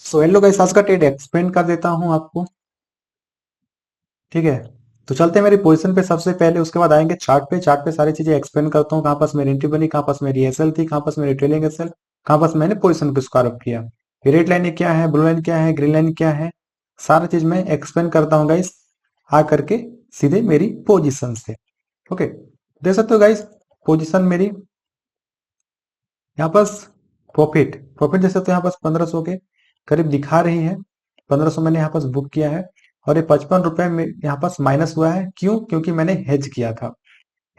So hello guys, आज का trade explain कर देता हूं आपको। ठीक है, तो चलते हैं मेरी पोजीशन पे सबसे पहले, उसके बाद आएंगे चार्ट पे। चार्ट पे सारी चीजें एक्सप्लेन करता हूँ, कहाँ पास मेरी एंट्री बनी, कहाँ पास मेरी एसएल थी, कहाँ पास मेरी ट्रेलिंग एसएल, कहाँ पास मैंने पोजीशन को स्क्वायर अप किया, रेड लाइन क्या है, ब्लू लाइन क्या है, ग्रीन लाइन क्या है, सारा चीज मैं एक्सप्लेन करता हूँ गाइस। आ करके सीधे मेरी पोजिशन से। ओके, देख सकते हो गाइस, पोजिशन मेरी यहाँ पास प्रॉफिट प्रॉफिट देख सकते हो, यहाँ पास 1500 के करीब दिखा रही है। 1500 मैंने यहाँ पास बुक किया है, और ये 55 रुपए में यहाँ पास माइनस हुआ है। क्यों? क्योंकि मैंने हेज किया था।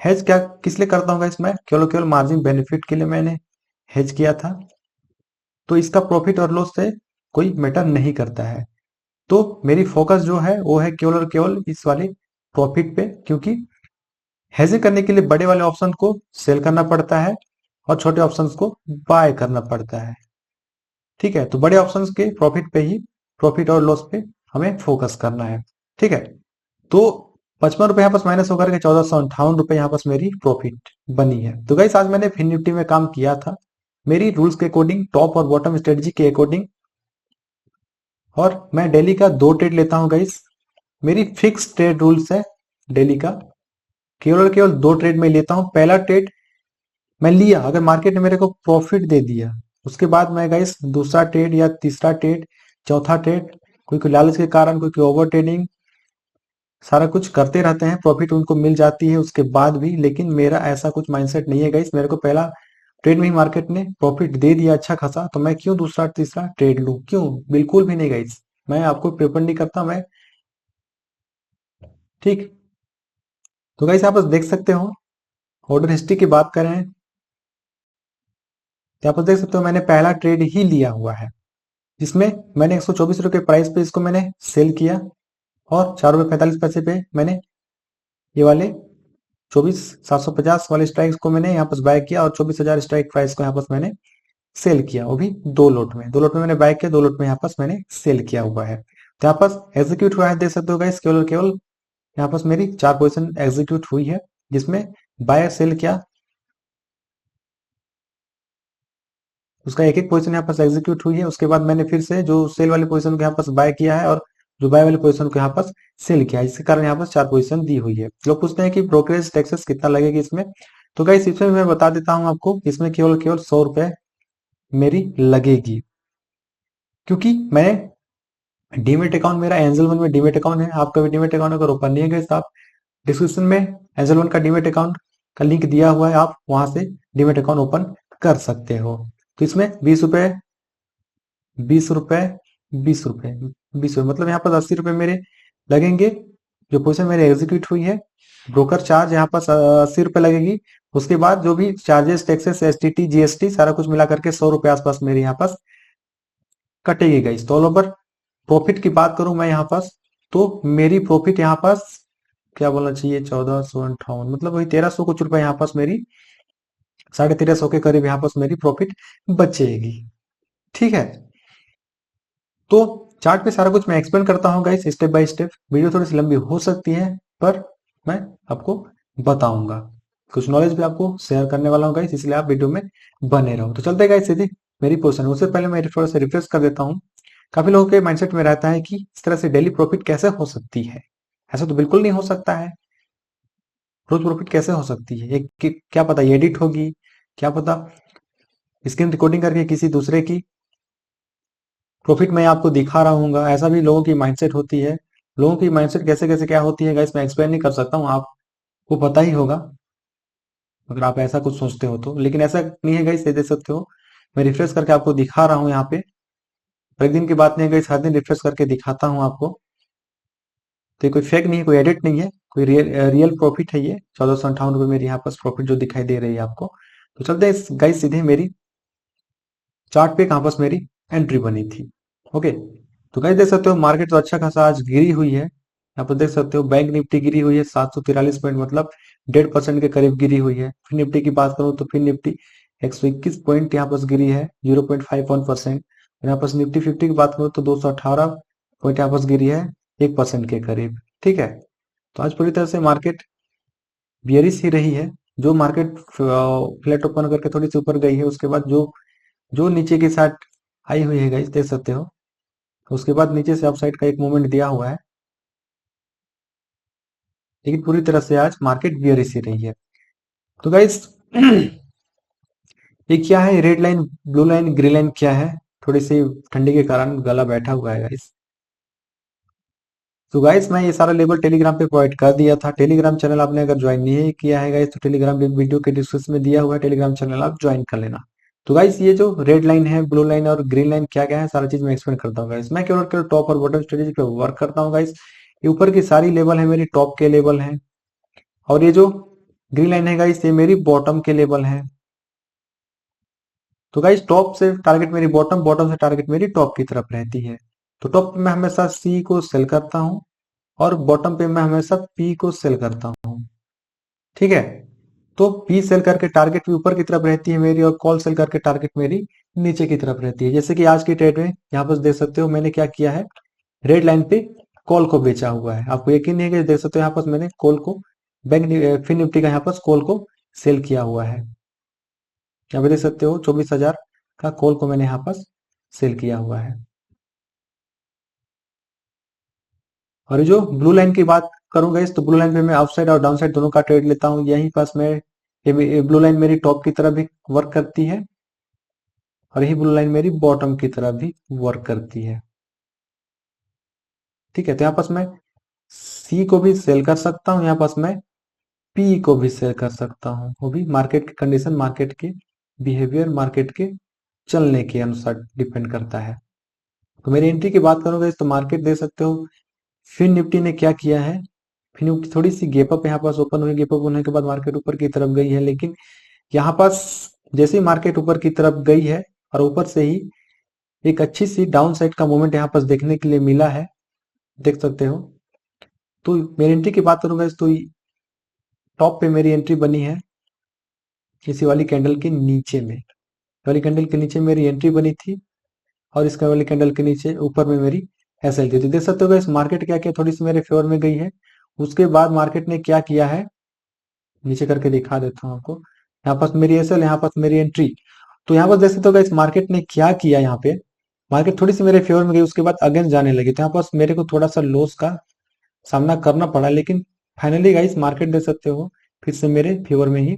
हेज क्या किस लिए करता हूँ इसमें? केवल केवल मार्जिन बेनिफिट के लिए मैंने हेज किया था। तो इसका प्रॉफिट और लॉस से कोई मैटर नहीं करता है। तो मेरी फोकस जो है वो है केवल और केवल इस वाले प्रॉफिट पे, क्योंकि हेजिंग करने के लिए बड़े वाले ऑप्शन को सेल करना पड़ता है और छोटे ऑप्शंस को बाय करना पड़ता है। ठीक है, तो बड़े ऑप्शंस के प्रॉफिट पे ही, प्रॉफिट और लॉस पे हमें फोकस करना है। ठीक है, तो 55 रुपए यहाँ पास माइनस होकर के 1458 रुपए यहाँ पास मेरी प्रॉफिट बनी है। तो गाइस, आज मैंने फिन निफ्टी में काम किया था मेरी रूल्स के अकॉर्डिंग, टॉप और बॉटम स्ट्रेटजी के अकॉर्डिंग। और मैं डेली का 2 ट्रेड लेता हूँ गाइस। मेरी फिक्स ट्रेड रूल्स है डेली का, केवल और केवल 2 ट्रेड में लेता हूँ। पहला ट्रेड मैं लिया, अगर मार्केट ने मेरे को प्रॉफिट दे दिया, उसके बाद मैं गाइस दूसरा ट्रेड या तीसरा ट्रेड, चौथा ट्रेड, कोई कोई लालच के कारण, कोई कोई ओवर ट्रेडिंग, सारा कुछ करते रहते हैं, प्रॉफिट उनको मिल जाती है उसके बाद भी। लेकिन मेरा ऐसा कुछ माइंडसेट नहीं है गाइस। मेरे को पहला ट्रेड में ही मार्केट ने प्रॉफिट दे दिया अच्छा खासा, तो मैं क्यों दूसरा तीसरा ट्रेड लूं? क्यों? बिल्कुल भी नहीं गाइस, मैं आपको प्रेफर नहीं करता मैं। ठीक, तो गाइस आप देख सकते हो, ऑर्डर हिस्ट्री की बात करें तो आप देख सकते हो मैंने पहला ट्रेड ही लिया हुआ है, जिसमें मैंने 124 रुपये प्राइस पे इसको मैंने सेल किया, और 4 रुपये 45 पैसे पे मैंने ये वाले 24,750 वाले स्ट्राइक्स को मैंने यहाँ पर बाय किया, और 24,000 स्ट्राइक प्राइस को यहाँ पर मैंने सेल किया, वो भी 2 लोट में मैंने बाय किया, 2 लोट में यहाँ पर मैंने सेल किया हुआ है। तो यहाँ पर एग्जीक्यूट हुआ है, देख सकते हो गाइस, केवल और केवल यहाँ पर मेरी 4 पोजिशन एग्जीक्यूट हुई है, जिसमें बाय सेल किया, उसका एक एक पोजीशन यहाँ पर एग्जीक्यूट हुई है। उसके बाद मैंने फिर से जो सेल वाली पोजीशन को यहाँ पर बाय किया है, और जो बाय वाली पोजीशन को यहाँ पर सेल किया है, जिसके कारण यहाँ पर 4 पोजीशन दी हुई है। लोग पूछते हैं कि ब्रोकरेज टैक्सेस कितना लगेगी इसमें, तो गाइस इसमें मैं बता देता हूँ आपको, इसमें केवल केवल 100 रुपए मेरी लगेगी। क्योंकि मैंने डीमेट अकाउंट, मेरा एंजल वन में डीमेट अकाउंट है। आपका भी डीमेट अकाउंट अगर ओपन नहीं है गाइस, आप डिस्क्रिप्शन में एंजल वन का डीमेट अकाउंट का लिंक दिया हुआ है, आप वहां से डीमेट अकाउंट ओपन कर सकते हो। तो इसमें 20 रुपए, 20 रुपए, 20 रुपए, 20 रुपए, मतलब यहाँ पर 80 रुपए मेरे लगेंगे। जो पोजीशन मेरे एग्जीक्यूट हुई है, ब्रोकर चार्ज यहाँ पर 80 रुपए लगेगी। उसके बाद जो भी चार्जेस, टैक्सेस, एसटीटी, जीएसटी, सारा कुछ मिला करके 100 रुपए आसपास मेरे यहाँ पास कटेगी गाइस। तो ऑल ओवर प्रॉफिट की बात करूं मैं यहाँ पास, तो मेरी प्रॉफिट यहाँ पास क्या बोलना चाहिए, 1458, मतलब वही 1300 कुछ रुपए यहाँ पास मेरी, 1350 के करीब यहाँ पास मेरी प्रॉफिट बचेगी। ठीक है, तो चार्ट पे सारा कुछ मैं एक्सप्लेन करता हूँ guys, step by step. Video थोड़ी सी लंबी हो सकती है, पर मैं आपको बताऊंगा, कुछ नॉलेज भी आपको शेयर करने वाला हूँ गाइस, इसलिए आप वीडियो में बने रहो। तो चलते गाइस सीधे मेरी पोजीशन। उससे पहले मैं थोड़ा सा रिफ्रेश कर देता हूँ। काफी लोगों के माइंडसेट में रहता है कि इस तरह से डेली प्रॉफिट कैसे हो सकती है। ऐसा तो बिल्कुल नहीं हो सकता है। रोज प्रॉफिट कैसे हो सकती है? ये क्या पता ये एडिट होगी, क्या पता स्क्रीन रिकॉर्डिंग करके किसी दूसरे की प्रॉफिट मैं आपको दिखा रहा हूँ। ऐसा भी लोगों की माइंडसेट होती है। लोगों की माइंडसेट कैसे कैसे क्या होती है गाइस, मैं एक्सप्लेन नहीं कर सकता हूँ, आपको पता ही होगा अगर आप ऐसा कुछ सोचते हो तो। लेकिन ऐसा नहीं है गाइस, ये देख सकते हो मैं रिफ्रेश करके आपको दिखा रहा हूँ यहाँ पे। और एक दिन की बात नहीं है गाइस, हर दिन रिफ्रेश करके दिखाता हूँ आपको। तो ये कोई फेक नहीं है, कोई एडिट नहीं है, कोई रियल प्रॉफिट है। ये 1458 रुपये मेरी यहाँ पास प्रॉफिट जो दिखाई दे रही है आपको। तो चलते हैं गाइस सीधे मेरी चार्ट पे, कहाँ पास मेरी एंट्री बनी थी। ओके, तो गाइस देख सकते हो मार्केट तो अच्छा खासा आज गिरी हुई है। यहाँ पर देख सकते हो बैंक निफ्टी गिरी हुई है 743 पॉइंट, मतलब 1.5% के करीब गिरी हुई है। फिर निफ्टी की बात करूँ तो फिर निफ्टी 121 पॉइंट यहाँ पास गिरी है, 0.51%। यहाँ पास निफ्टी 50 की बात करूँ तो 218 पॉइंट यहाँ पास गिरी है, 1% के करीब। ठीक है, तो आज पूरी तरह से मार्केट बियरिश ही रही है। जो मार्केट फ्लैट ओपन करके थोड़ी सी ऊपर गई है, उसके बाद जो जो नीचे की साइड आई हुई है गाइस, देख सकते हो उसके बाद नीचे से अपसाइड का एक मूवमेंट दिया हुआ है, लेकिन पूरी तरह से आज मार्केट बियरिश ही रही है। तो गाइस ये क्या है, red line, blue line, green line क्या है? थोड़ी सी ठंडी के कारण गला बैठा हुआ है गाइस। तो गाइस मैं ये सारा लेबल टेलीग्राम पे प्रोवाइड कर दिया था। टेलीग्राम चैनल आपने अगर ज्वाइन नहीं किया है गाइस, तो टेलीग्राम लिंक वीडियो के डिस्क्रिप्शन में दिया हुआ है, टेलीग्राम चैनल आप ज्वाइन कर लेना। तो गाइस ये जो रेड लाइन है, ब्लू लाइन और ग्रीन लाइन क्या क्या है, सारा चीज मैं एक्सप्लेन करता हूँ गाइस। मैं केवल केवल टॉप और बॉटम स्ट्रेटेजी पे वर्क करता हूँ गाइस। ये ऊपर की सारी लेवल है मेरी टॉप के लेवल है, और ये जो ग्रीन लाइन है गाइस ये मेरी बॉटम के लेवल है। तो गाइस टॉप से टारगेट मेरी बॉटम, बॉटम से टारगेट मेरी टॉप की तरफ रहती है। तो टॉप पे मैं हमेशा सी को सेल करता हूँ, और बॉटम पे मैं हमेशा पी को सेल करता हूँ। ठीक है, तो पी सेल करके टारगेट भी ऊपर की तरफ रहती है मेरी, और कॉल सेल करके टारगेट मेरी नीचे की तरफ रहती है। जैसे कि आज की ट्रेड में यहाँ पर देख सकते हो मैंने क्या किया है, रेड लाइन पे कॉल को बेचा हुआ है। आपको यकीन नहीं है कि देख सकते हो यहाँ पर मैंने कॉल को बैंक फिन निफ्टी का यहाँ पर कॉल को सेल किया हुआ है। यहाँ पे देख सकते हो 24,000 का कॉल को मैंने यहाँ पर सेल किया हुआ है। और जो ब्लू लाइन की बात करूंगा इस, तो ब्लू लाइन पे मैं अपसाइड और डाउन साइड दोनों का ट्रेड लेता हूँ। यहीं पास मैं ये ब्लू लाइन मेरी टॉप की तरफ भी वर्क करती है, और यही ब्लू लाइन मेरी बॉटम की तरफ भी वर्क करती है। ठीक है, तो यहाँ पास मैं सी को भी सेल कर सकता हूँ, यहाँ पास मैं पी को भी सेल कर सकता हूँ। वो भी मार्केट की कंडीशन, मार्केट के बिहेवियर, मार्केट के चलने के अनुसार डिपेंड करता है। तो मेरी एंट्री की बात करूंगा तो मार्केट देख सकते हो फिन निफ्टी ने क्या किया है, फिन निफ्टी थोड़ी सी गैप अप यहाँ पास ओपन हुई, गैप अप होने के बाद मार्केट ऊपर की तरफ गई है। लेकिन यहाँ पास जैसे ही मार्केट ऊपर की तरफ गई है, और ऊपर से ही एक अच्छी सी डाउन साइड का मूवमेंट यहाँ पास देखने के लिए मिला है, देख सकते हो। तो मेरी एंट्री की बात करूंगा तो टॉप पे मेरी एंट्री बनी है इसी वाली कैंडल के नीचे में, वाली कैंडल के नीचे मेरी एंट्री बनी थी, और इसका वाली कैंडल के नीचे ऊपर में मेरी एसएल थी। तो देख सकते हो इस मार्केट क्या किया, थोड़ी सी मेरे फेवर में गई है। उसके बाद मार्केट ने क्या किया है, नीचे करके दिखा देता हूँ आपको। यहाँ पास मेरी एसएल, यहाँ पास मेरी एंट्री। तो यहाँ पर देख सकते हो इस मार्केट ने क्या किया, यहाँ पे मार्केट थोड़ी सी मेरे फेवर में गई, उसके बाद अगेंस्ट जाने लगी। तो यहाँ पास मेरे को थोड़ा सा लॉस का सामना करना पड़ा, लेकिन फाइनली गाइस मार्केट देख सकते हो फिर से मेरे फेवर में ही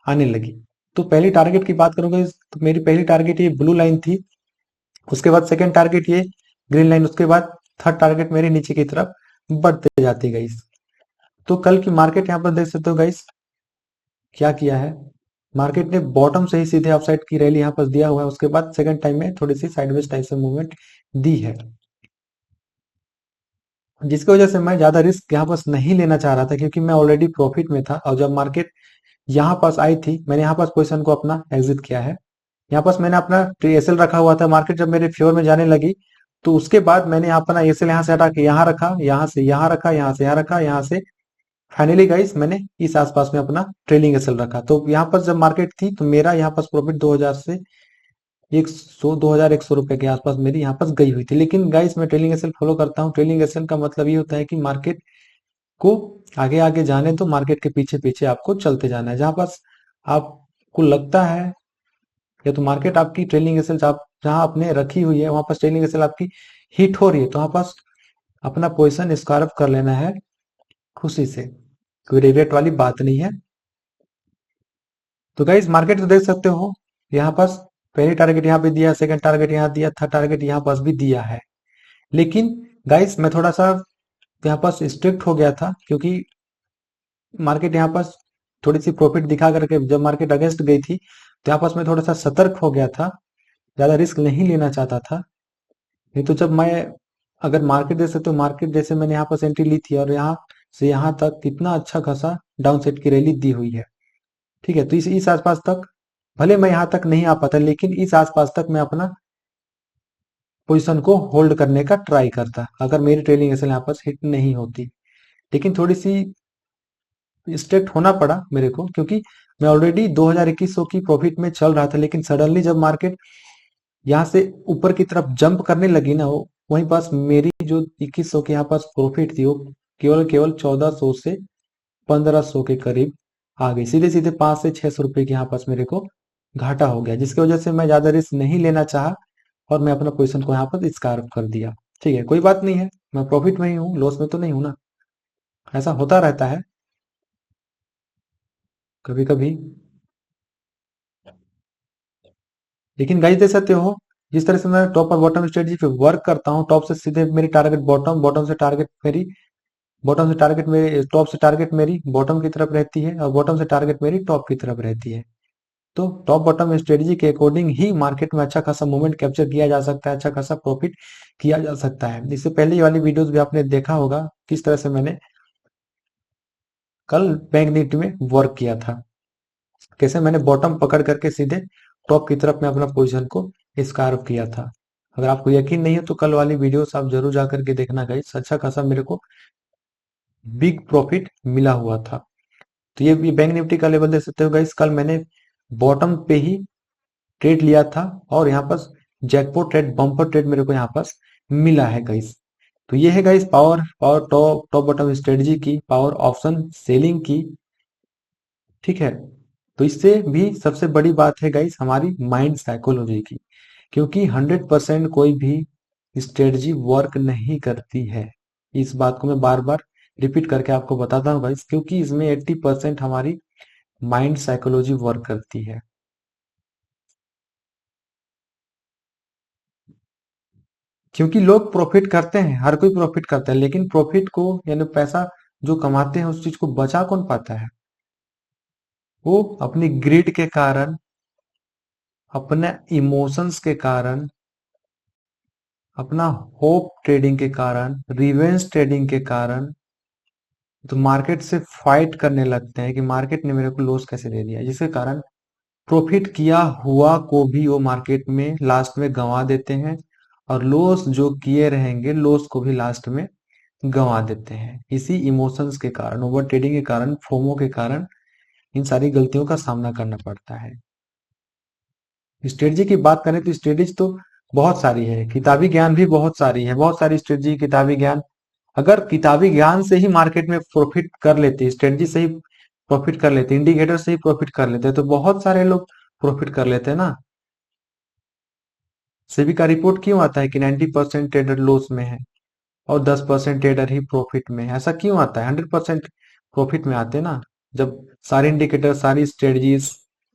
आने लगी। तो पहली टारगेट की बात करूंगा तो मेरी पहली टारगेट ये ब्लू लाइन थी, उसके बाद सेकंड टारगेट ये ग्रीन लाइन, उसके बाद थर्ड टारगेट मेरी नीचे की तरफ बढ़ते जाती गई। तो कल की मार्केट यहाँ पर देख सकते हो गाइस क्या किया है, मार्केट ने बॉटम से ही सीधे अपसाइड की रैली यहाँ पर दिया हुआ है। उसके बाद सेकंड टाइम में थोड़ी सी साइडवेज टाइप से मूवमेंट दी है, जिसकी वजह से मैं ज्यादा रिस्क यहाँ पास नहीं लेना चाह रहा था, क्योंकि मैं ऑलरेडी प्रॉफिट में था। और जब मार्केट यहाँ पास आई थी, मैंने यहाँ पास पोजीशन को अपना एग्जिट किया है। यहाँ पास मैंने अपना एसएल रखा हुआ था, मार्केट जब मेरे फेवर में जाने लगी, तो उसके बाद मैंने अपना एसएल यहाँ से हटा के यहाँ रखा, यहाँ से यहाँ रखा, यहाँ से यहाँ रखा, यहाँ से फाइनली गाइस मैंने इस आसपास में अपना ट्रेलिंग एसएल रखा। तो यहाँ पर जब मार्केट थी तो मेरा यहाँ पास प्रॉफिट 2000 से 100, 2100 रुपए के आसपास मेरी यहाँ पास गई हुई थी। लेकिन गाइस मैं ट्रेलिंग एसएल फॉलो करता हूँ। ट्रेलिंग एसएल का मतलब ये होता है कि मार्केट को आगे आगे जाने तो मार्केट के पीछे पीछे आपको चलते जाना है। जहां पास आपको लगता है या तो मार्केट आपकी ट्रेलिंग एसएल आप जहां आपने रखी हुई है वहां पास ट्रेलिंग एसएल आपकी हिट हो रही है, तो वहां पास अपना पोजिशन स्क्वायर कर लेना है खुशी से, कोई रिग्रेट वाली बात नहीं है। तो गाइस मार्केट तो देख सकते हो यहाँ पास पहली टारगेट यहाँ पे दिया, सेकंड टारगेट यहाँ दिया, थर्ड टारगेट यहाँ पास भी दिया है। लेकिन गाइस मैं थोड़ा सा यहाँ पास स्ट्रिक्ट हो गया था, क्योंकि मार्केट यहाँ पास थोड़ी सी प्रॉफिट दिखा करके जब मार्केट अगेंस्ट गई थी, तो यहाँ पास मैं थोड़ा सा सतर्क हो गया था, ज्यादा रिस्क नहीं लेना चाहता था। नहीं तो जब मैं अगर मार्केट देख सकते हो, मार्केट जैसे मैंने यहाँ पास एंट्री ली थी और यहाँ से यहाँ तक कितना अच्छा खासा डाउन साइड की रैली दी हुई है। ठीक है, तो इस आसपास तक भले मैं यहाँ तक नहीं आ पाता, लेकिन इस आसपास तक मैं अपना पोजीशन को होल्ड करने का ट्राई करता अगर मेरी ट्रेलिंग एसएल यहाँ पास हिट नहीं होती। लेकिन थोड़ी सी स्ट्रिक्ट होना पड़ा मेरे को, क्योंकि मैं ऑलरेडी 2100 की प्रॉफिट में चल रहा था। लेकिन सडनली जब मार्केट यहाँ से ऊपर की तरफ जंप करने लगी ना, वो वहीं पास मेरी जो 2100 के यहाँ पास प्रॉफिट थी वो केवल केवल 1400 से 1500 के करीब आ गई। सीधे सीधे 500 से 600 रुपए के यहाँ पास मेरे को घाटा हो गया, जिसकी वजह से मैं ज्यादा रिस्क नहीं लेना चाहा और मैं अपना पोजीशन को यहाँ पर स्कार्फ कर दिया। ठीक है, कोई बात नहीं है, मैं प्रॉफिट में ही हूँ, लॉस में तो नहीं हूं ना। ऐसा होता रहता है कभी कभी। लेकिन गाइस देख सकते हो, जिस तरह से मैं टॉप और बॉटम स्ट्रेटजी पे वर्क करता हूँ, टॉप से सीधे मेरी टारगेट बॉटम, बॉटम से टारगेट मेरी, बॉटम से टारगेट मेरी, टॉप से टारगेट मेरी बॉटम की तरफ रहती है, और बॉटम से टारगेट मेरी टॉप की तरफ रहती है। तो टॉप बॉटम स्ट्रेटजी के अकॉर्डिंग ही मार्केट में अच्छा खासा मूवमेंट कैप्चर किया जा सकता है, अच्छा खासा प्रॉफिट किया जा सकता है। इससे पहले वाली वीडियोस भी आपने देखा होगा किस तरह से मैंने कल बैंक निफ्टी में वर्क किया था, कैसे मैंने बॉटम पकड़ करके सीधे टॉप की तरफ में अपना पोजीशन को स्कार्फ किया था। अगर आपको यकीन नहीं है तो कल वाली वीडियोस आप जरूर जा करके देखना गाइस, अच्छा खासा मेरे को बिग प्रॉफिट मिला हुआ था। तो ये बैंक निफ्टी का लेवल देख सकते हो गाइस, कल मैंने बॉटम पे ही ट्रेड लिया था, और यहाँ पर जैकपॉट ट्रेड, बम्पर ट्रेड मेरे को यहाँ पर मिला है गाइस। तो ये है guys power, power top top bottom strategy की, पावर ऑप्शन सेलिंग की। ठीक है, तो इससे भी सबसे बड़ी बात है गाइस हमारी माइंड साइकोलॉजी की, क्योंकि 100% कोई भी स्ट्रेटजी वर्क नहीं करती है। इस बात को मैं बार बार रिपीट करके आपको बताता हूँ गाइस, क्योंकि इसमें 80% हमारी माइंड साइकोलॉजी वर्क करती है। क्योंकि लोग प्रॉफिट करते हैं, हर कोई प्रॉफिट करता है, लेकिन प्रॉफिट को यानी पैसा जो कमाते हैं उस चीज को बचा कौन पाता है? वो अपनी ग्रिड के कारण, अपने इमोशंस के कारण, अपना होप ट्रेडिंग के कारण, रिवेंज ट्रेडिंग के कारण, तो मार्केट से फाइट करने लगते हैं कि मार्केट ने मेरे को लॉस कैसे दे दिया, जिसके कारण प्रॉफिट किया हुआ को भी वो मार्केट में लास्ट में गंवा देते हैं, और लॉस जो किए रहेंगे लॉस को भी लास्ट में गंवा देते हैं। इसी इमोशंस के कारण, ओवर ट्रेडिंग के कारण, फोमो के कारण इन सारी गलतियों का सामना करना पड़ता है। स्ट्रेटजी की बात करें तो स्ट्रेटजी तो बहुत सारी है, किताबी ज्ञान भी बहुत सारी है, बहुत सारी स्ट्रेटजी किताबी ज्ञान। अगर किताबी ज्ञान से ही मार्केट में प्रॉफिट कर लेते, स्ट्रेटजी से ही प्रॉफिट कर लेते, इंडिकेटर से ही प्रॉफिट कर लेते, तो बहुत सारे लोग प्रॉफिट कर लेते ना। सेबी का रिपोर्ट क्यों आता है कि 90% ट्रेडर लॉस में है और 10% ट्रेडर ही प्रॉफिट में है? ऐसा क्यों आता है? 100% प्रॉफिट में आते ना, जब सारे इंडिकेटर, सारी स्ट्रेटजीज,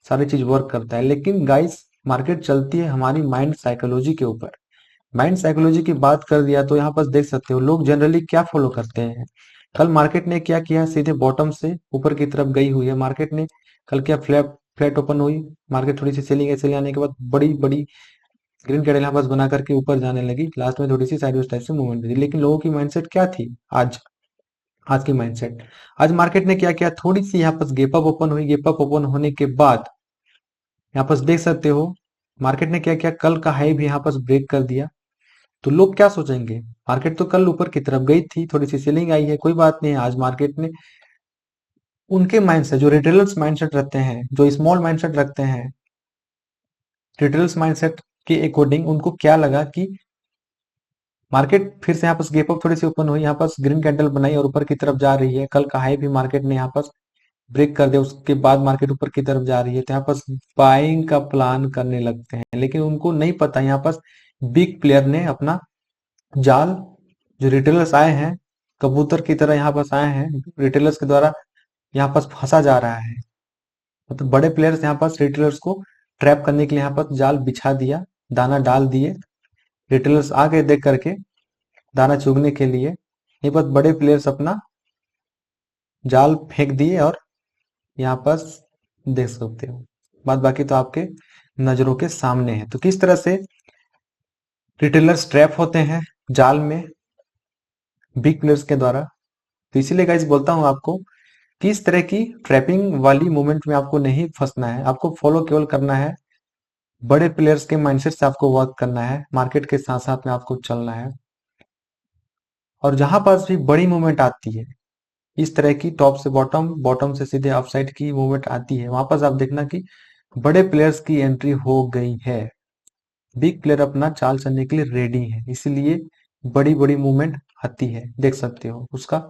सारी चीज वर्क करता है। लेकिन गाइस मार्केट चलती है हमारी माइंड साइकोलॉजी के ऊपर। माइंड साइकोलॉजी की बात कर दिया तो यहाँ पर देख सकते हो लोग जनरली क्या फॉलो करते हैं। कल मार्केट ने क्या किया, सीधे बॉटम से ऊपर की तरफ गई हुई है मार्केट ने। कल क्या फ्लैट फ्लैट ओपन हुई, मार्केट थोड़ी सी सेलिंग है, सेलिंग आने के बाद बड़ी बड़ी ग्रीन कैंडल यहाँ पास बना करके ऊपर जाने लगी, लास्ट में थोड़ी सी साइडवेज टाइप से मूवमेंट थी। लेकिन लोगों की माइंडसेट क्या थी आज, आज की माइंडसेट, आज मार्केट ने क्या किया, थोड़ी सी यहाँ पर गैप अप ओपन हुई, गैप अप ओपन होने के बाद यहाँ पर देख सकते हो मार्केट ने क्या किया, कल का हाई भी यहाँ पर ब्रेक कर दिया। तो लोग क्या सोचेंगे, मार्केट तो कल ऊपर की तरफ गई थी, थोड़ी सी सेलिंग आई है, कोई बात नहीं है। आज मार्केट ने उनके माइंडसेट, जो रिटेलर्स माइंडसेट रखते हैं, जो स्मॉल माइंडसेट रखते हैं, रिटेलर्स माइंडसेट के अकॉर्डिंग उनको क्या लगा कि मार्केट फिर से यहाँ पर गैप अप थोड़ी सी ओपन हुई, यहाँ पर ग्रीन कैंडल बनाई और ऊपर की तरफ जा रही है। कल का हाई भी मार्केट ने यहाँ पर ब्रेक कर दिया, उसके बाद मार्केट ऊपर की तरफ जा रही है, तो यहाँ पर बाइंग का प्लान करने लगते हैं। लेकिन उनको नहीं पता यहाँ पर बिग प्लेयर ने अपना जाल, जो रिटेलर्स आए हैं कबूतर की तरह यहाँ पास आए हैं, रिटेलर्स के द्वारा यहाँ पास फंसा जा रहा है। मतलब बड़े प्लेयर्स यहाँ पास रिटेलर्स को ट्रैप करने के लिए यहाँ पर जाल बिछा दिया, दाना डाल दिए। रिटेलर्स आ गए देख करके दाना चुगने के लिए, ये बस बड़े प्लेयर्स अपना जाल फेंक दिए, और यहाँ पर देख सकते हो बात, बाकी तो आपके नजरों के सामने है। तो किस तरह से रिटेलर्स ट्रैप होते हैं जाल में बिग प्लेयर्स के द्वारा। तो इसीलिए गाइस बोलता हूं आपको कि इस तरह की ट्रैपिंग वाली मूवमेंट में आपको नहीं फंसना है, आपको फॉलो केवल करना है बड़े प्लेयर्स के माइंडसेट से, आपको वर्क करना है, मार्केट के साथ साथ में आपको चलना है। और जहां पास भी बड़ी मूवमेंट आती है, इस तरह की टॉप से बॉटम, बॉटम से सीधे अपसाइड की मूवमेंट आती है, वहां पास आप देखना कि बड़े प्लेयर्स की एंट्री हो गई है, बिग प्लेयर अपना चाल चलने के लिए रेडी है, इसीलिए बड़ी बड़ी मूवमेंट आती है। देख सकते हो उसका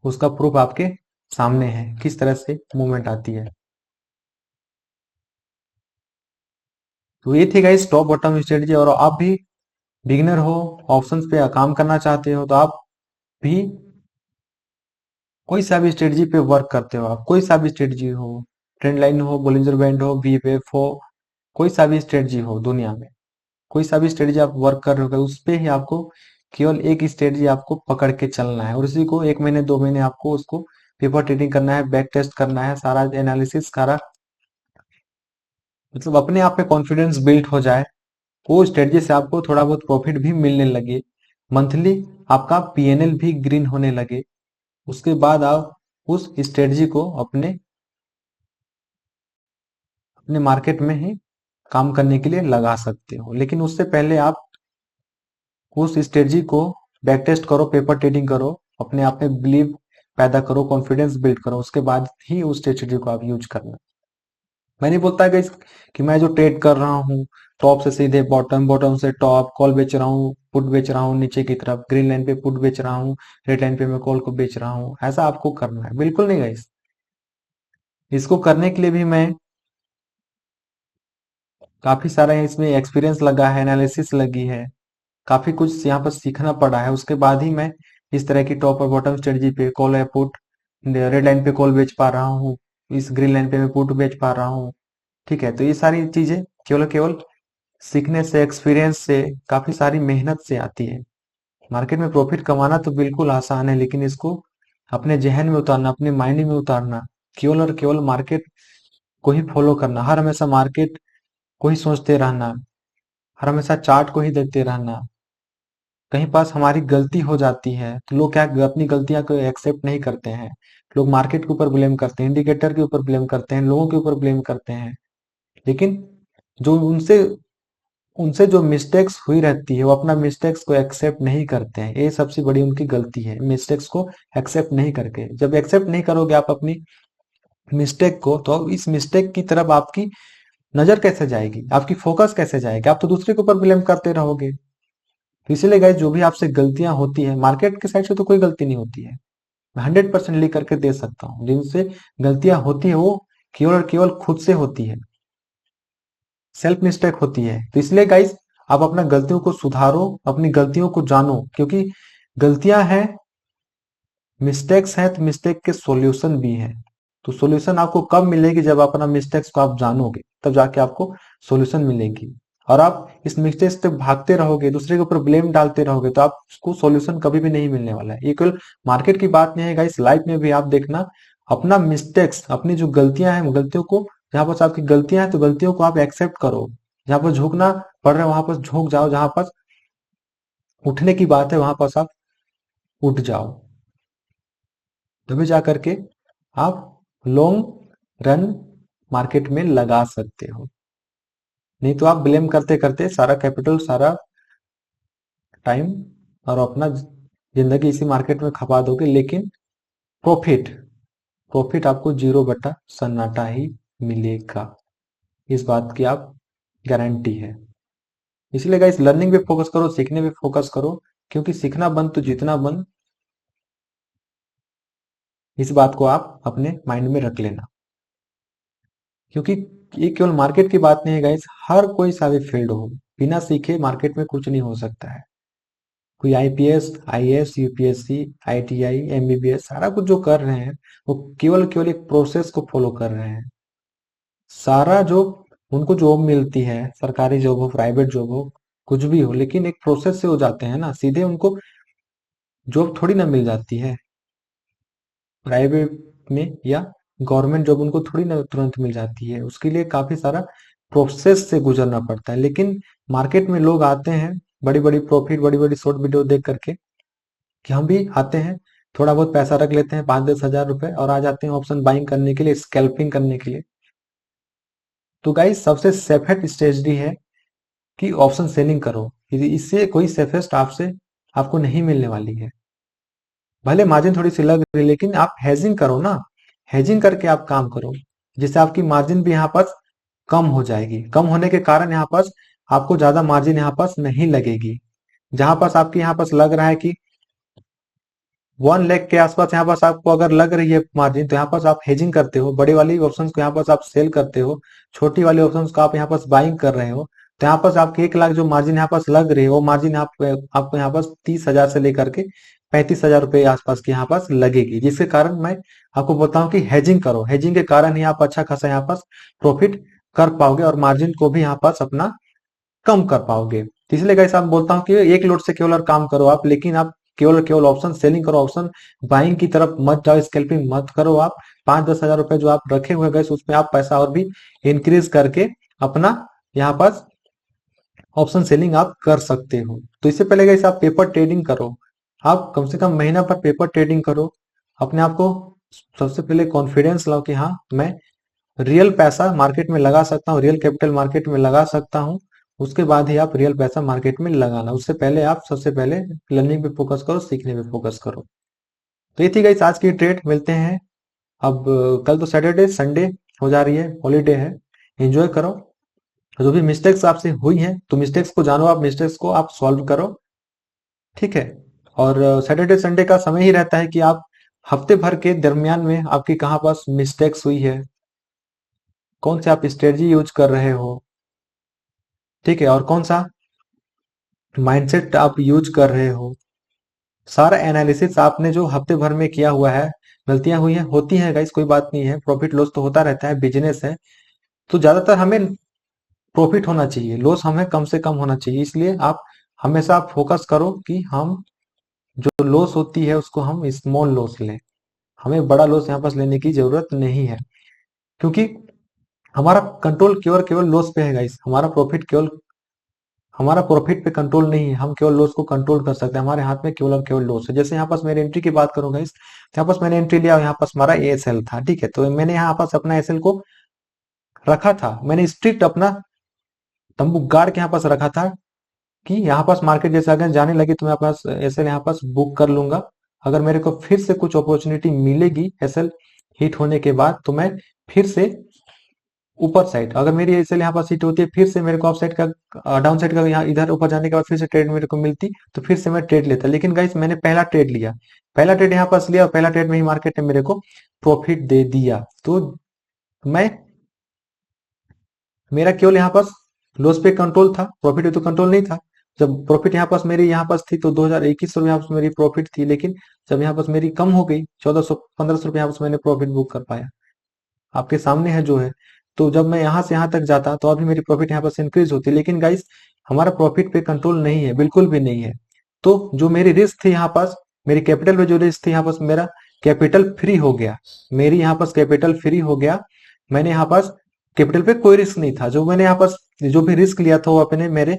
उसका प्रूफ आपके सामने है किस तरह से मूवमेंट आती है। तो ये थी गाइस टॉप बॉटम स्ट्रेटजी। और आप भी बिगिनर हो, ऑप्शंस पे काम करना चाहते हो, तो आप भी कोई सा भी स्ट्रेटजी पे वर्क करते हो, आप कोई सा भी स्ट्रेटजी हो, ट्रेंड लाइन हो, बोलिंजर बैंड हो, बीएफएफ हो, कोई सा भी स्ट्रेटजी हो दुनिया में, कोई सा भी स्ट्रेटजी आप वर्क कर रहे हो, उस पे ही आपको केवल एक स्ट्रेटजी आपको पकड़ के चलना है और उसी को 1 महीने 2 महीने आपको उसको पेपर ट्रेडिंग करना है, बैक टेस्ट करना है, सारा एनालिसिस, सारा मतलब अपने आप पे कॉन्फिडेंस बिल्ड हो जाए, वो स्ट्रेटजी से आपको थोड़ा बहुत प्रॉफिट भी मिलने लगे, मंथली आपका पीएनएल भी ग्रीन होने लगे, उसके बाद आप उस स्ट्रेटजी को अपने अपने मार्केट में ही काम करने के लिए लगा सकते हो। लेकिन उससे पहले आप उस स्ट्रेटजी को बैक टेस्ट करो, पेपर ट्रेडिंग करो, अपने आप में बिलीव पैदा करो, कॉन्फिडेंस बिल्ड करो, उसके बाद ही उस स्ट्रेटजी को आप यूज करना। मैं नहीं बोलता कि मैं जो ट्रेड कर रहा हूँ टॉप से सीधे बॉटम, बॉटम से टॉप, कॉल बेच रहा हूँ, पुट बेच रहा हूँ नीचे की तरफ, ग्रीन लाइन पे पुट बेच रहा हूँ, रेड लाइन पे मैं कॉल को बेच रहा हूँ, ऐसा आपको करना है बिल्कुल नहीं गाइस। इसको करने के लिए भी मैं काफी सारा इसमें एक्सपीरियंस लगा है, एनालिसिस लगी है, काफी कुछ यहाँ पर सीखना पड़ा है, उसके बाद ही मैं इस तरह की टॉप और बॉटम स्ट्रेटजी पे कॉल या पुट, रेड लाइन पे कॉल बेच पा रहा हूँ, इस ग्रीन लाइन पे मैं पुट बेच पा रहा हूँ। ठीक है, तो ये सारी चीजें केवल केवल सीखने से, एक्सपीरियंस से, काफी सारी मेहनत से आती है। मार्केट में प्रॉफिट कमाना तो बिल्कुल आसान है, लेकिन इसको अपने जहन में उतारना, अपने माइंड में उतारना, केवल और केवल मार्केट को ही फॉलो करना, हर हमेशा मार्केट को ही सोचते रहना, हर हमेशा चार्ट को ही देखते रहना, कहीं पास हमारी गलती हो जाती है तो लोग क्या अपनी गलतियां को एक्सेप्ट नहीं करते हैं, लोग मार्केट के ऊपर ब्लेम करते हैं, इंडिकेटर के ऊपर ब्लेम करते हैं, लोगों के ऊपर ब्लेम करते हैं। लेकिन जो उनसे उनसे जो मिस्टेक्स हुई रहती है वो अपना मिस्टेक्स को एक्सेप्ट नहीं करते हैं, ये सबसे बड़ी उनकी गलती है, मिस्टेक्स को एक्सेप्ट नहीं करके। जब एक्सेप्ट नहीं करोगे आप अपनी मिस्टेक को, तो अब इस मिस्टेक की तरफ आपकी नजर कैसे जाएगी, आपकी फोकस कैसे जाएगी, आप तो दूसरे के ऊपर ब्लेम करते रहोगे। तो इसीलिए गाइस, जो भी आपसे गलतियां होती है, मार्केट के साइड से तो कोई गलती नहीं होती है, मैं 100% लिख करके दे सकता हूँ, जिनसे गलतियां होती है वो केवल और केवल खुद से होती है, सेल्फ मिस्टेक होती है। तो इसलिए गाइस, आप अपना गलतियों को सुधारो, अपनी गलतियों को जानो, क्योंकि गलतियां हैं, मिस्टेक्स हैं, तो मिस्टेक के सॉल्यूशन भी हैं। तो सॉल्यूशन आपको कब मिलेगी, जब अपना मिस्टेक्स को आप जानोगे, तब जाके आपको सॉल्यूशन मिलेगी। और आप इस मिस्टेक्स से भागते रहोगे, दूसरे के ऊपर ब्लेम डालते रहोगे, तो आपको सॉल्यूशन कभी भी नहीं मिलने वाला है। ये केवल मार्केट की बात नहीं है गाइस, लाइफ में भी आप देखना, अपना मिस्टेक्स, अपनी जो गलतियां हैं, गलतियों को, जहां पर आपकी गलतियां हैं तो गलतियों को आप एक्सेप्ट करो, जहां पर झुकना पड़ रहा है वहां पर झुक जाओ, जहां पर उठने की बात है वहां पर आप उठ जाओ, तभी जा करके आप लॉन्ग रन मार्केट में लगा सकते हो। नहीं तो आप ब्लेम करते करते सारा कैपिटल, सारा टाइम और अपना जिंदगी इसी मार्केट में खपा दोगे, लेकिन प्रॉफिट प्रॉफिट आपको 0/सन्नाटा ही मिलेगा, इस बात की आप गारंटी है। इसलिए गाइस, लर्निंग पे फोकस करो, सीखने पे फोकस करो, क्योंकि सीखना बंद तो जीतना बंद, इस बात को आप अपने माइंड में रख लेना। क्योंकि ये केवल मार्केट की बात नहीं है गाइस, हर कोई सा भी फील्ड हो, बिना सीखे मार्केट में कुछ नहीं हो सकता है। कोई IPS, IAS, UPSC, ITI, MBBS, सारा कुछ जो कर रहे हैं वो केवल केवल एक प्रोसेस को फॉलो कर रहे हैं। सारा जो उनको जॉब मिलती है, सरकारी जॉब हो, प्राइवेट जॉब हो, कुछ भी हो, लेकिन एक प्रोसेस से हो जाते हैं ना, सीधे उनको जॉब थोड़ी ना मिल जाती है प्राइवेट में, या गवर्नमेंट जॉब उनको थोड़ी ना तुरंत मिल जाती है, उसके लिए काफी सारा प्रोसेस से गुजरना पड़ता है। लेकिन मार्केट में लोग आते हैं बड़ी बड़ी प्रॉफिट, बड़ी बड़ी शॉर्ट वीडियो देख करके, कि हम भी आते हैं, थोड़ा बहुत पैसा रख लेते हैं, 5-10 हज़ार रुपए, और आ जाते हैं ऑप्शन बाइंग करने के लिए, स्कैल्पिंग करने के लिए। तो गाइस, सबसे सेफेस्ट स्ट्रेटजी है कि ऑप्शन सेलिंग करो, इससे कोई सेफेस्ट आपसे आपको नहीं मिलने वाली है। भले मार्जिन थोड़ी सी लग रही है, लेकिन आप हेजिंग करो ना, हेजिंग करके आप काम करो, जिससे आपकी मार्जिन भी यहाँ पास कम हो जाएगी, कम होने के कारण यहाँ पास आपको ज्यादा मार्जिन यहाँ पास नहीं लगेगी। जहां पास आपकी यहाँ पास लग रहा है कि 1 लाख के आसपास यहाँ पास आपको अगर लग रही है मार्जिन, तो यहाँ पास आप हेजिंग करते हो, बड़ी वाली ऑप्शंस को यहाँ पास आप सेल करते हो, छोटी वाली ऑप्शंस को आप यहाँ पास बाइंग कर रहे हो, तो यहाँ पर आपके 1 लाख जो मार्जिन यहाँ पास लग रही है वो मार्जिन आपको यहाँ पास 30,000 से लेकर के 35,000 रुपए आसपास की यहाँ पास लगेगी, जिसके कारण मैं आपको बोलता हूँ कि हेजिंग करो। हेजिंग के कारण ही आप अच्छा खासा यहाँ पास प्रॉफिट कर पाओगे और मार्जिन को भी यहाँ पास अपना कम कर पाओगे। तो इसलिए गाइस आप बोलता हूँ कि एक लोड से केवल और काम करो आप, लेकिन आप केवल केवल ऑप्शन सेलिंग करो, ऑप्शन बाइंग की तरफ मत जाओ, स्कैल्पिंग मत करो। आप 5-10 हजार रुपए जो आप रखे हुए गए उसमें आप पैसा और भी इंक्रीज करके अपना यहाँ पास ऑप्शन सेलिंग आप कर सकते हो। तो इससे पहले गाइस आप पेपर ट्रेडिंग करो, आप कम से कम महीना पर पेपर ट्रेडिंग करो। अपने आप को सबसे पहले कॉन्फिडेंस लाओ कि हाँ मैं रियल पैसा मार्केट में लगा सकता हूँ, रियल कैपिटल मार्केट में लगा सकता हूँ। उसके बाद ही आप रियल पैसा मार्केट में लगाना। उससे पहले आप सबसे पहले लर्निंग पे फोकस करो, सीखने पे फोकस करो। तो ये थी गाइस आज की ट्रेड। मिलते हैं अब। कल तो सैटरडे संडे हो जा रही है, हॉलीडे है, एंजॉय करो। जो भी मिस्टेक्स आपसे हुई हैं तो मिस्टेक्स को जानो, आप मिस्टेक्स को आप सॉल्व करो, ठीक है। और सैटरडे संडे का समय ही रहता है कि आप हफ्ते भर के दरमियान में आपकी कहाँ पास मिस्टेक्स हुई है, कौन से आप स्ट्रेटजी यूज कर रहे हो, ठीक है, और कौन सा माइंडसेट आप यूज कर रहे हो। सारा एनालिसिस आपने जो हफ्ते भर में किया हुआ है, गलतियां हुई हैं, होती हैं गाइस, कोई बात नहीं है, प्रॉफिट लॉस तो होता रहता है, बिजनेस है। तो ज्यादातर हमें प्रॉफिट होना चाहिए, लॉस हमें कम से कम होना चाहिए। इसलिए आप हमेशा फोकस करो कि हम जो लॉस होती है उसको हम स्मॉल लॉस लें, हमें बड़ा लॉस यहाँ पास लेने की जरूरत नहीं है। क्योंकि हमारा कंट्रोल केवल केवल लॉस पे है गाइस, हमारा प्रॉफिट पे कंट्रोल नहीं है। हम केवल लॉस को कंट्रोल कर सकते हैं, हमारे हाथ में केवल और केवल लॉस है। जैसे यहाँ पास मेरी एंट्री की बात करूंगा इस, यहाँ पास मैंने एंट्री लिया, यहाँ पास हमारा एएसएल था, ठीक है। तो मैंने यहाँ पास अपना एसएल को रखा था, मैंने स्ट्रिक्ट अपना तंबू गाड़ के यहाँ पास रखा था कि यहाँ पास मार्केट जैसे अगर जाने लगी तो मैं पास एसएल यहाँ पास बुक कर लूंगा। अगर मेरे को फिर से कुछ अपॉर्चुनिटी मिलेगी एसएल हिट होने के बाद तो मैं फिर से ऊपर साइड, अगर मेरी एसएल यहाँ पास हिट होती है फिर से मेरे को अप साइड का डाउन साइड का यहाँ इधर ऊपर जाने के बाद फिर से ट्रेड मेरे को मिलती तो फिर से मैं ट्रेड लेता। लेकिन गाइस मैंने पहला ट्रेड लिया, पहला ट्रेड यहाँ पास लिया और पहला ट्रेड में ही मार्केट ने मेरे को प्रॉफिट दे दिया। तो मैं मेरा केवल यहाँ पास लॉस पे कंट्रोल था, प्रॉफिट पे तो कंट्रोल नहीं था। जब प्रॉफिट यहाँ पास मेरी यहाँ पास थी तो 2021 यहाँ पास मेरी प्रॉफिट थी, लेकिन जब यहाँ पास मेरी कम हो गई 1400-1500 यहाँ पास मैंने प्रॉफिट बुक कर पाया, आपके सामने है जो है। तो जब मैं यहाँ से यहाँ तक जाता तो अभी मेरी प्रॉफिट यहाँ पास इंक्रीज होती, लेकिन गाइस हमारा प्रॉफिट पे कंट्रोल नहीं है, बिल्कुल भी नहीं है। तो जो मेरी रिस्क थी यहाँ पास, मेरी कैपिटल में जो रिस्क थी यहाँ पास मेरा कैपिटल फ्री हो गया, मेरी यहाँ पास कैपिटल फ्री हो गया। मैंने यहाँ पास कैपिटल पे कोई रिस्क नहीं था, जो मैंने यहाँ पास जो भी रिस्क लिया था वो अपने मेरे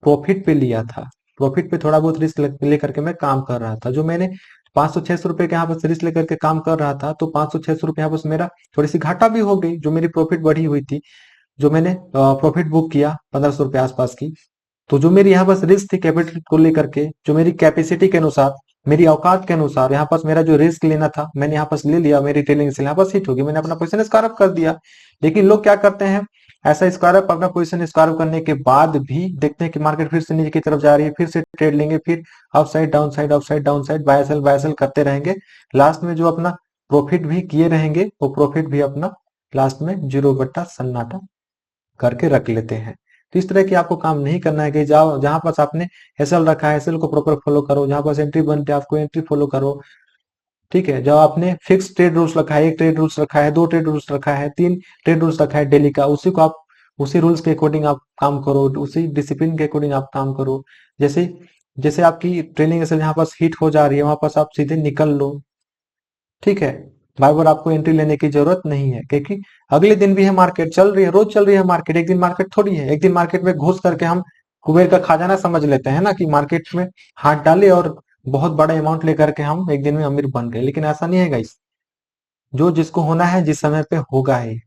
प्रॉफिट पे लिया था। प्रॉफिट पे थोड़ा बहुत रिस्क लेकर के मैं काम कर रहा था। जो मैंने 500-600 रुपए के यहाँ पास रिस्क लेकर के काम कर रहा था तो 500-600 रुपए यहाँ पास मेरा थोड़ी सी घाटा भी हो गई, जो मेरी प्रॉफिट बढ़ी हुई थी। जो मैंने प्रॉफिट बुक किया 1500 रुपए आसपास की, तो जो मेरी यहाँ पास रिस्क थी कैपिटल को लेकर के, जो मेरी कैपेसिटी के अनुसार, मेरी औकात के अनुसार यहाँ पास मेरा जो रिस्क लेना था मैंने यहाँ पास ले लिया, मेरी ट्रेडिंग से यहाँ पास हिट होगी, मैंने अपना पोजीशन स्क्वायर कर दिया। लेकिन लोग क्या करते हैं, ऐसा स्क्वायर अपना पोजीशन स्क्वायर करने के बाद भी देखते हैं कि मार्केट फिर से नीचे की तरफ जा रही है, फिर से ट्रेड लेंगे, फिर up side down side up side down side buy sell करते रहेंगे। लास्ट में जो अपना प्रॉफिट भी किए रहेंगे वो प्रॉफिट भी अपना लास्ट में जीरो बट्टा सन्नाटा करके रख लेते हैं। तो इस तरह की आपको काम नहीं करना है कि जाओ जहां पास आपने एसएल रखा है एसएल को प्रॉपर फॉलो करो, जहां पास एंट्री बनते है आपको एंट्री फॉलो करो, ठीक है। जब आपने फिक्स ट्रेड रूल्स रखा है, एक ट्रेड रूल्स रखा है, दो ट्रेड रूल्स रखा है, तीन ट्रेड रूल्स रखा है डेली का, उसी को आप उसी रूल्स के अकॉर्डिंग आप काम करो, उसी डिसिप्लिन के अकॉर्डिंग आप काम करो। जैसे जैसे आपकी ट्रेनिंग एसएल यहाँ पास हिट हो जा रही है वहां पास आप सीधे निकल लो, ठीक है। बार बार आपको एंट्री लेने की जरूरत नहीं है, क्योंकि अगले दिन भी है मार्केट चल रही है, रोज चल रही है मार्केट, एक दिन मार्केट थोड़ी है। एक दिन मार्केट में घुस करके हम कुबेर का खजाना समझ लेते हैं ना, कि मार्केट में हाथ डाले और बहुत बड़ा अमाउंट लेकर के हम एक दिन में अमीर बन गए, लेकिन ऐसा नहीं है गाइस। जो जिसको होना है जिस समय पे होगा ही,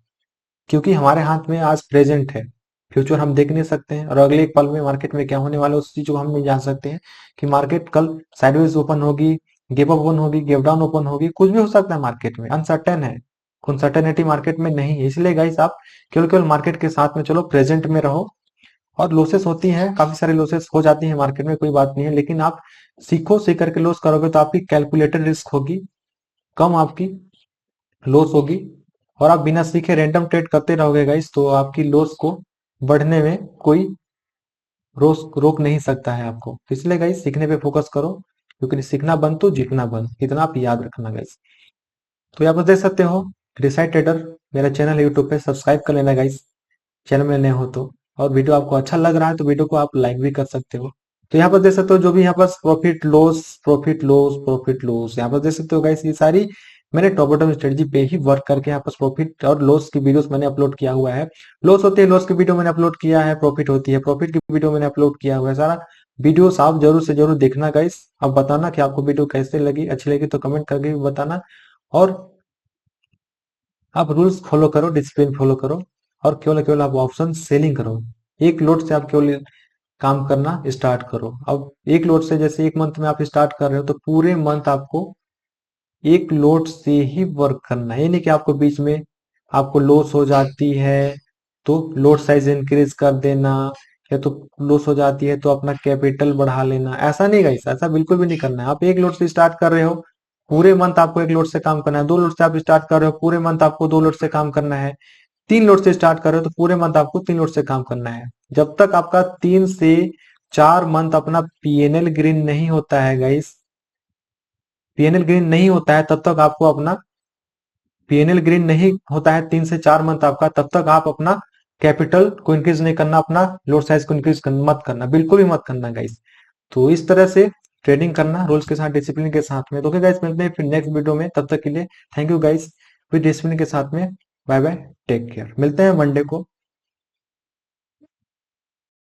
क्योंकि हमारे हाथ में आज प्रेजेंट है, फ्यूचर हम देख नहीं सकते हैं और अगले एक पल में मार्केट में क्या होने वाला है उस चीज को हम नहीं जान सकते हैं। कि मार्केट कल साइडवेज ओपन होगी, गैप अप ओपन होगी, गैप डाउन ओपन होगी, कुछ भी हो सकता है मार्केट में, अनसर्टेन है, अनसर्टेनिटी मार्केट में नहीं है। इसलिए गाइस आप केवल केवल मार्केट के साथ में चलो, प्रेजेंट में रहो। और लॉसेस होती हैं, काफी सारे लॉसेस हो जाती हैं मार्केट में, कोई बात नहीं है, लेकिन आप सीखो, सीख करके लॉस करोगे तो आपकी कैलकुलेटेड रिस्क होगी, कम आपकी लॉस होगी। और आप बिना सीखे रैंडम ट्रेड करते रहोगे गाइस तो आपकी लॉस को बढ़ने में कोई रोक रोक नहीं सकता है आपको। तो इसलिए गाइस सीखने पे फोकस करो, क्योंकि सीखना बंद तो जीतना बंद, इतना आप याद रखना गाइस। तो यहाँ पर देख सकते हो डिसाइड ट्रेडर मेरा चैनल है यूट्यूब पे, सब्सक्राइब कर लेना गाइस चैनल में नए हो तो। और वीडियो आपको अच्छा लग रहा है तो वीडियो को आप लाइक भी कर सकते हो। तो यहाँ पर देख सकते हो जो भी यहाँ पर profit loss profit loss profit loss, यहाँ पर देख सकते हो गाइस ये सारी मैंने टॉप बॉटम स्ट्रेटजी पे ही वर्क करके यहाँ पर प्रॉफिट और लॉस की वीडियोस मैंने अपलोड किया हुआ है। लॉस होती है लॉस की वीडियो मैंने अपलोड किया है, प्रॉफिट होती है प्रॉफिट की वीडियो मैंने अपलोड किया हुआ है। सारा वीडियोस आप जरूर से जरूर देखना गाइस। अब बताना कि आपको वीडियो कैसे लगी, अच्छी लगी तो कमेंट करके भी बताना। और आप रूल्स फॉलो करो, डिसिप्लिन फॉलो करो, और केवल केवल आप ऑप्शन सेलिंग करो। एक लोड से आप केवल काम करना स्टार्ट करो। अब एक लोड से जैसे एक मंथ में आप स्टार्ट कर रहे हो तो पूरे मंथ आपको एक लोड से ही वर्क करना है। ये नहीं कि आपको बीच में आपको लॉस हो जाती है तो लोड साइज इंक्रीज कर देना, या तो लॉस हो जाती है तो अपना कैपिटल बढ़ा लेना, ऐसा नहीं गाइस, ऐसा बिल्कुल भी नहीं करना है। आप एक लोड से स्टार्ट कर रहे हो, पूरे मंथ आपको एक लोड से काम करना है। दो लोड से आप स्टार्ट कर रहे हो, पूरे मंथ आपको दो लोड से काम करना है। तीन लोड से स्टार्ट कर रहे हो तो पूरे मंथ आपको तीन लोड से काम करना है। जब तक आपका 3 से 4 मंथ अपना पीएनएल ग्रीन नहीं होता है गाइस, पीएनएल ग्रीन नहीं होता है तब तक आपको अपना पीएनएल ग्रीन नहीं होता है 3 से 4 मंथ आपका, तब तक आप अपना कैपिटल को इंक्रीज नहीं करना, अपना लोड साइज को इंक्रीज मत करना, बिल्कुल भी मत करना गाइस। तो इस तरह से ट्रेडिंग करना रूल्स के साथ, डिसिप्लिन के साथ में। तो ओके गाइस, मिलते हैं फिर नेक्स्ट वीडियो में, तब तक के लिए थैंक यू गाइस। फिर डिसिप्लिन के साथ में बाय बाय, टेक केयर, मिलते हैं मंडे को।